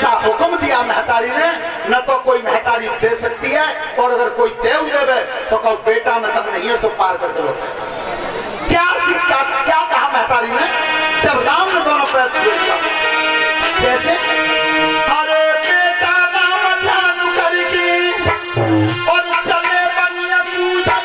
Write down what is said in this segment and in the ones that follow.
ऐसा हुक्म दिया महतारी ने, न तो कोई महतारी दे सकती है, और अगर कोई देव देवे तो कहो बेटा मैं तक नहीं है, सो पार करके लो। क्या कहा महतारी ने जब राम ने दोनों पैर छुए? कैसे? अरे बेटा राम ध्यान करके और चले बनिया पूजा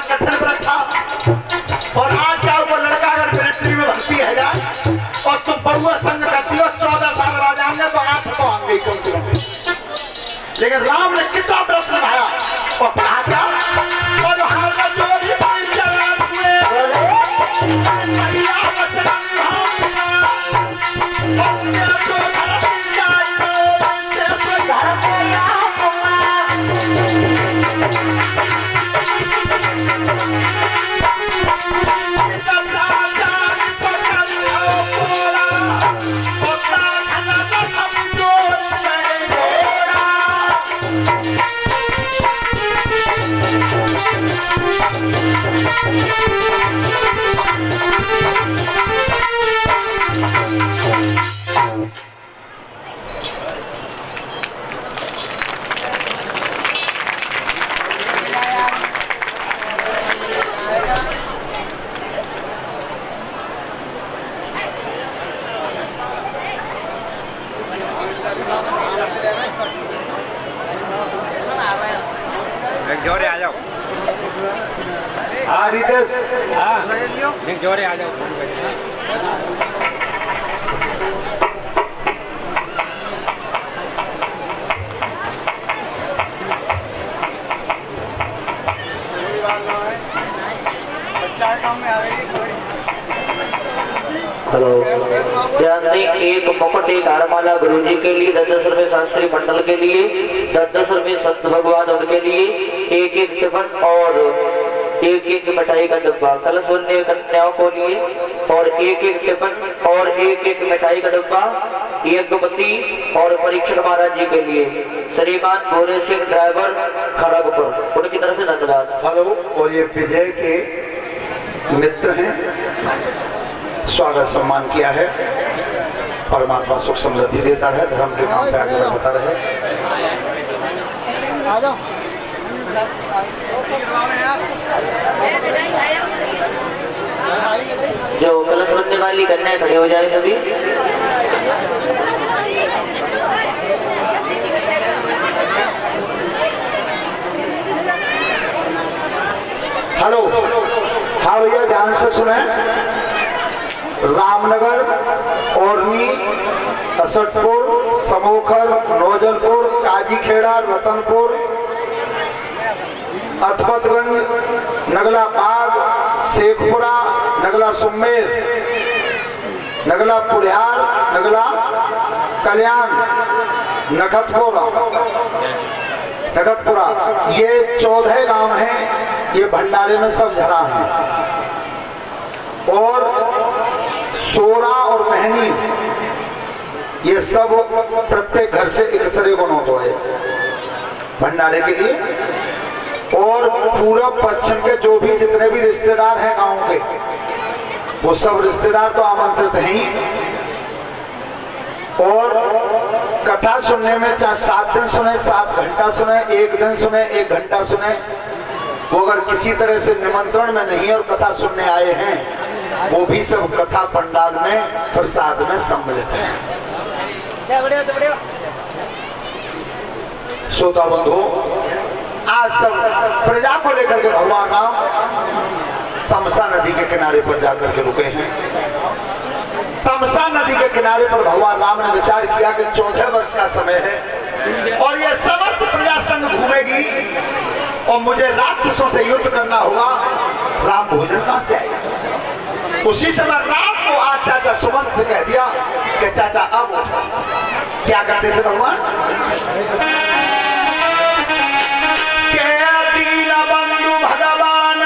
कठिन व्रत था। और आज का वो लड़का अगर मिलिट्री में भर्ती है जाए और तुम बउआ संग करती हो, 14 साल बाद आएंगे तो 8 तो आएंगे कम से कम। लेकिन राम ने कितना व्रत निभाया और कहा क्या? और वहां का जो जोरे आ जाओ। हाँ रितेश, हाँ जोरे आ जाओ। हेलो, ध्यान दें, एक मुकुट एक हारमाला गुरुजी के लिए, 10 रुपए शास्त्री मंडल के लिए, 10 रुपए संत भगवान उनके लिए, एक एक टिफिन और एक एक मिठाई का डब्बा कलश बनने कन्याओं को लिए, और एक एक टिफिन और एक एक मिठाई का डब्बा यज्ञपति और परीक्षक महाराज जी के लिए, श्रीमान भोरे सिंह ड्राइवर खड़गपुर, उनकी तरफ से धन्यवाद। हेलो, और ये विजय के मित्र हैं, स्वागत सम्मान किया है। परमात्मा सुख समृद्धि देता रहे, धर्म के काम पे आगे बढ़ाता रहे। जो कलश बनने वाली कन्या खड़े हो जाए सभी। हेलो, हाँ भैया ध्यान से सुने। रामनगर, ओरनी, असटपुर, समोखर, नौजलपुर, काजीखेड़ा, रतनपुर, अथपतगंज, नगला बाग, शेखपुरा, नगला सुमेर, नगला पुढ़ियार, नगला कल्याण, नखतपुरा, ये 14 गांव हैं। ये भंडारे में सब झरा है। और सोरा और महनी, ये सब प्रत्येक घर से एक तरह को नोट है भंडारे के लिए। और पूरब पश्चिम के जो भी जितने भी रिश्तेदार हैं गांव के, वो सब रिश्तेदार तो आमंत्रित हैं ही। और कथा सुनने में चाहे 7 दिन सुने, 7 घंटा सुने, 1 दिन सुने, 1 घंटा सुने, वो अगर किसी तरह से निमंत्रण में नहीं और कथा सुनने आए हैं, वो भी सब कथा पंडाल में प्रसाद में सम्मिलित हैं। श्रोता बंधु, आज सब प्रजा को लेकर के भगवान राम तमसा नदी के किनारे पर जाकर के रुके हैं। तमसा नदी के किनारे पर भगवान राम ने विचार किया कि 14 वर्ष का समय है और ये समस्त प्रजा संग घूमेगी और मुझे राक्षसों से युद्ध करना होगा। राम भोजन कहां से आएगा? उसी समय राम को आज चाचा सुमंत से कह दिया कि चाचा अब उठो। क्या करते थे भगवान? दीन बंधु भगवान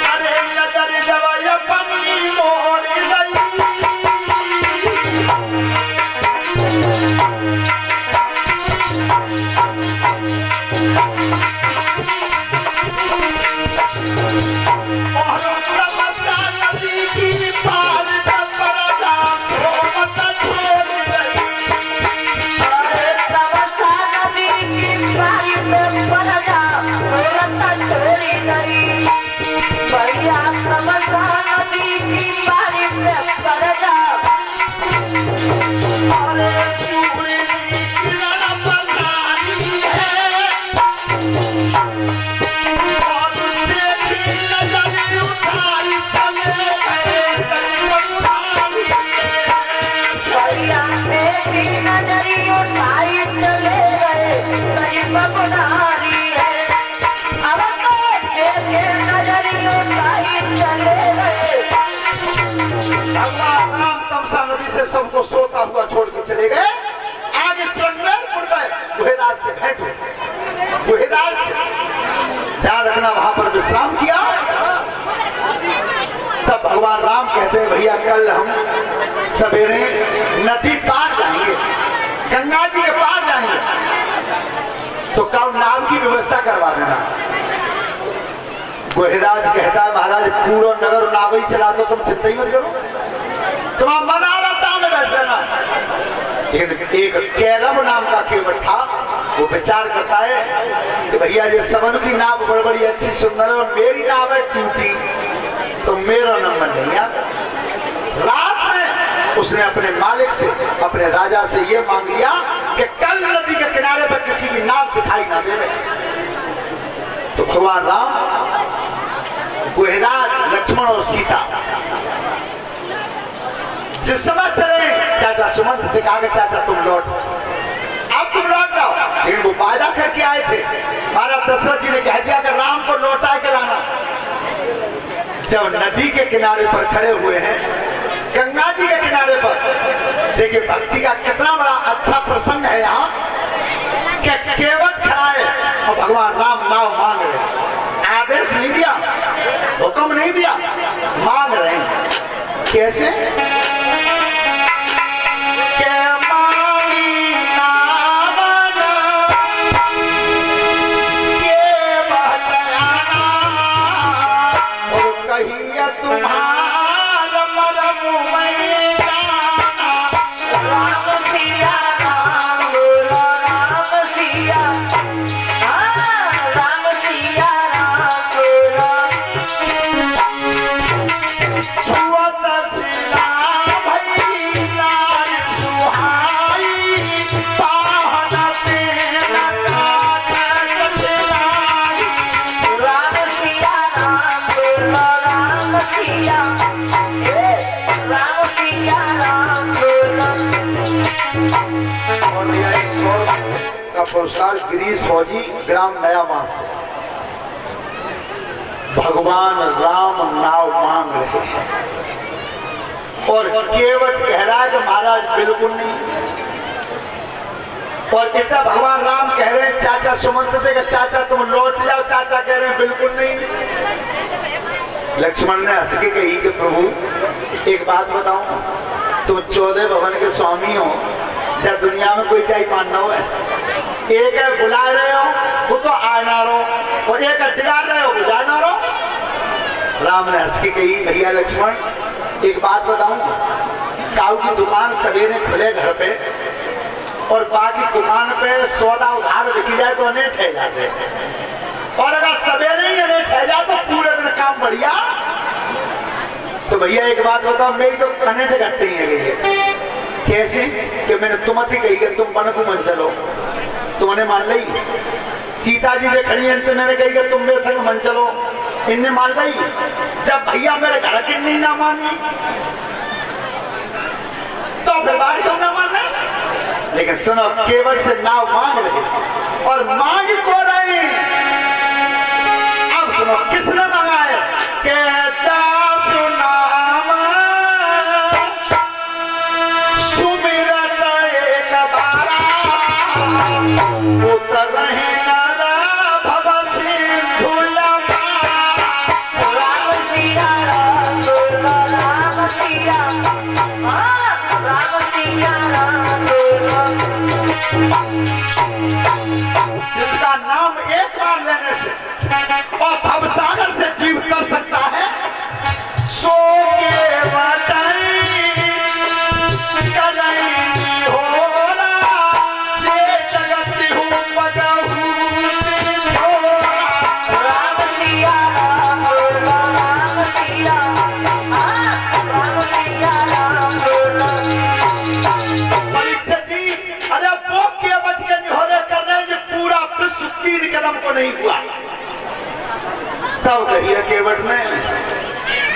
अरे नजर जब अपनी मोड़ गई, और तमसा नदी की पार पर सोमत छोड़ गई। अरे तमसा नदी की पार पर सोमत छोड़ गई। भैया तमसा नदी की पार पर अरे सूर्य की किरण बसारी है और देखी नजर उठाई चले गए दरियाई। भैया देखी नजरी उठाई चले गए गरीब बुढ़ारी है। अब तो देखे नजरी उठाई चले गए। भगवान राम तमसा नदी से सबको सोता हुआ छोड़ के चले गए। आगे श्रृंगारपुर गए, गुहेराज से भेंट हुई। गुहेराज से ध्यान रखना, वहां पर विश्राम किया। तब भगवान राम कहते हैं भैया कल हम सवेरे नदी पार जाएंगे, गंगा जी के पार जाएंगे, तो कल नाव की व्यवस्था करवा देना। गुहेराज कहता है महाराज पूरा नगर नाव ही चला दो, तुम चिंता ही मत करो, तुम मनावता में बैठ लेना। लेकिन एक कैरब नाम का केवट था, वो विचार करता है कि भैया ये सबन की नाव बड़ी अच्छी सुंदर है और मेरी नाव है टूटी, तो मेरा नंबर नहीं है। रात में उसने अपने मालिक से, अपने राजा से ये मांग लिया कि कल नदी के किनारे पर किसी की नाव दिखाई ना देवे। तो भगवान राम, गुहेराज, लक्ष्मण और सीता जिस समय चले, चाचा सुमंत से कहा कि चाचा तुम लौट, अब तुम लौट जाओ। लेकिन वो वादा करके आए थे, महाराज दशरथ जी ने कह दिया कि राम को लौटा के लाना। जब नदी के किनारे पर खड़े हुए हैं, गंगा जी के किनारे पर, देखिए भक्ति का कितना बड़ा अच्छा प्रसंग है यहाँ कि केवट खड़ा है और भगवान राम नाव मांग रहे। आदेश नहीं दिया, हुक्म नहीं दिया, मांग रहे हैं। कैसे? तुम्हारा मरम में जाना, राम सिया राम राम सिया, राम सिया राम छुअत सिला भैया सुहाई, पाहन तेरा काट दिलाई। राम सिया राम सिया, राम सिया राम। और यह 100 का पुरस्कार गिरीश फौजी, ग्राम नया मास से। भगवान राम नाव मांग रहे हैं और केवट कह रहा है कि महाराज बिल्कुल नहीं। और इतना भगवान राम कह रहे हैं चाचा सुमंत थे कि चाचा तुम लौट जाओ, चाचा कह रहे हैं बिल्कुल नहीं। लक्ष्मण ने हंस के कही कि प्रभु एक बात बताऊं, तुम 14 भवन के स्वामी हो, जब दुनिया में कोई त्याई मानना हो है। एक है बुला रहे हो वो तो आना रहो, और एक है दिला रहे हो वो जाना रहो। राम ने हंस के कही भैया लक्ष्मण एक बात बताऊं, काऊ की दुकान सवेरे खुले घर पे और बाकी दुकान पे सौदा उधार बिकी जाए तो अनेक है जाते। और अगर सवेरे ही हमें ठहरा तो पूरे दिन काम बढ़िया। तो भैया एक बात बताओ, मेरी तो कनेक्ट घटते ही है गई है। कैसे कि मैंने तुमती कही है तुम मन को मन चलो, तुमने मान ली। सीता जी जो खड़ी है मैंने कही कि तुम मेरे संग मन चलो, इनने मान ली। जब भैया मेरे घर की नहीं ना मानी तो फिर बाहर क्यों ना मानना। लेकिन सुनो, केवल से नाव मांग रहे और मांग को रही। अब सुनो किसने मांगा है, कहता सुना सुमिरत एक बारा उतर रहे नारा भव सिंधु राम सिया राम राम सिया जिसका नाम एक बार लेने से और भवसागर से जीव कर सकता है, सो के बताई कहीं होला जे जगत हूँ बदहू राम सिया राम राम सिया परीक्षित जी, अरे वो केवट के निहोरे कर रहे हैं, ये पूरा विश्व 3 कदम को नहीं हुआ। तब कहिए केवट में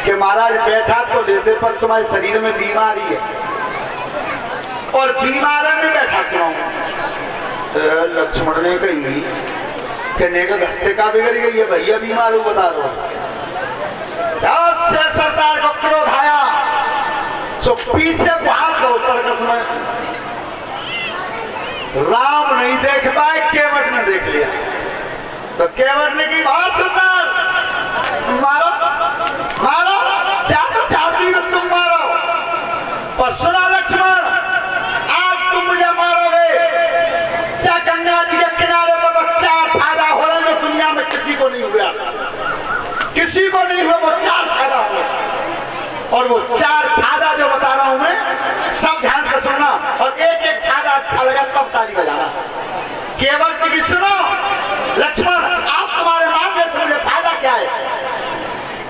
कि महाराज बैठा तो लेते पर तुम्हारे शरीर में बीमारी है और बीमारी में बैठा क्यों। लक्ष्मण ने कही कि नेक गत्ते का बिगड़ गई है, भैया बीमार हूं बता दो। जब से सरदार को क्रोध आया सो पीछे को हाथ दो तरकस में राम नहीं देख पाए, केवट ने देख लिया। तो केवट ने की बात सरदार मारो मारो, जानो चाहती हो तुम मारो, पर सुना लक्ष्मण आज तुम मुझे मारोगे, क्या गंगा जी के किनारे पर तो 4 फायदा हो रहे जो दुनिया में किसी को नहीं हुआ, किसी को नहीं हुआ, वो 4 फायदा हुए। और वो 4 फायदा जो बता रहा हूं मैं, सब ध्यान से सुनना और एक एक फायदा अच्छा लगा तब ताली बजाना। केवट की सुनो लक्ष्मण, आप तुम्हारे मार्ग से मुझे फायदा क्या है।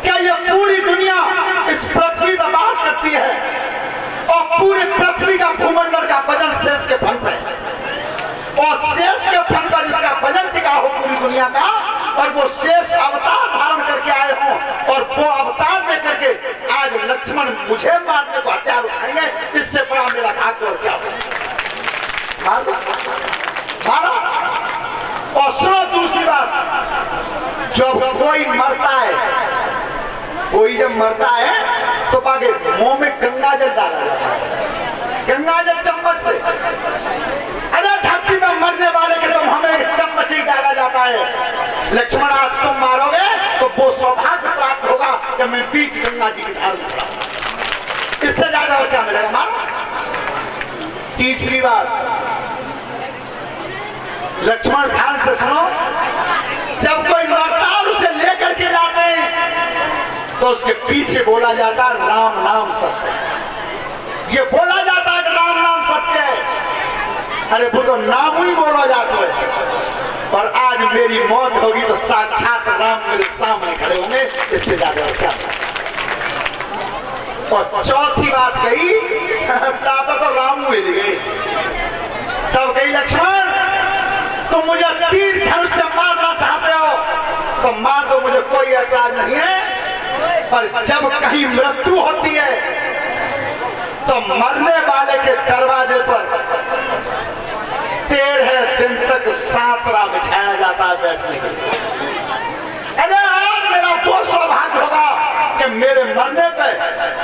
क्या ये पूरी दुनिया इस पृथ्वी पर वास करती है और पूरी पृथ्वी का भूमंडल का वजन शेष के फल पे, और शेष के फल पर जिसका वजन टिका हो पूरी दुनिया का, और वो शेष अवतार धारण करके आए हो और वो अवतार में करके आज लक्ष्मण मुझे मारने को हथियार उठाएंगे, इससे बड़ा मेरा घात और क्या हो। मारो। और सुनो दूसरी बात, जब कोई मरता है, कोई जब मरता है तो बाकी मुंह में गंगा जल डाला जाता है, गंगा जल चम्मच से। अरे धरती में मरने वाले के तो हमें चम्मच ही डाला जाता है। लक्ष्मण आज तुम मारोगे तो वो सौभाग्य प्राप्त होगा कि मैं बीच गंगा जी की धार में, इससे ज्यादा और क्या मिलेगा। मारो। तीसरी बात, लक्ष्मण ध्यान से सुनो, जब कोई मरता है उसे लेकर के जाते हैं तो उसके पीछे बोला जाता है राम नाम सत्य। ये बोला जाता है कि राम नाम सत्य है। अरे वो तो नाम ही बोला जाता है, और आज मेरी मौत होगी तो साक्षात राम मेरे सामने खड़े होंगे, इससे ज्यादा और क्या। और चौथी बात कही तब तो राम मिल गए। तब कही लक्ष्मण तुम मुझे तीर धनुष से मारना चाहते हो तो मार दो, मुझे कोई ऐतराज नहीं है, पर जब कहीं मृत्यु होती है तो मरने वाले के दरवाजे पर 13 दिन तक सांतरा बिछाया जाता है बैठने के लिए। अरे आज मेरा वो सौभाग्य होगा कि मेरे मरने पे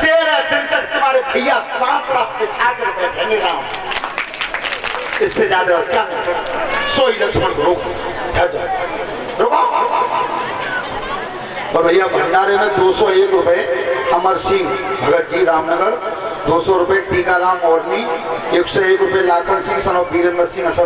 13 दिन तक तुम्हारे भैया सांतरा बिछा कर बैठेंगे राम, इससे ज्यादा और क्या। सोई लक्ष्मण को रुको। और भैया भंडारे में 201 रुपए अमर सिंह भगत जी रामनगर, 200 रुपए टीकाराम ओरनी, 101 रुपए लाखन सिंह सन ऑफ वीरेंद्र सिंह असद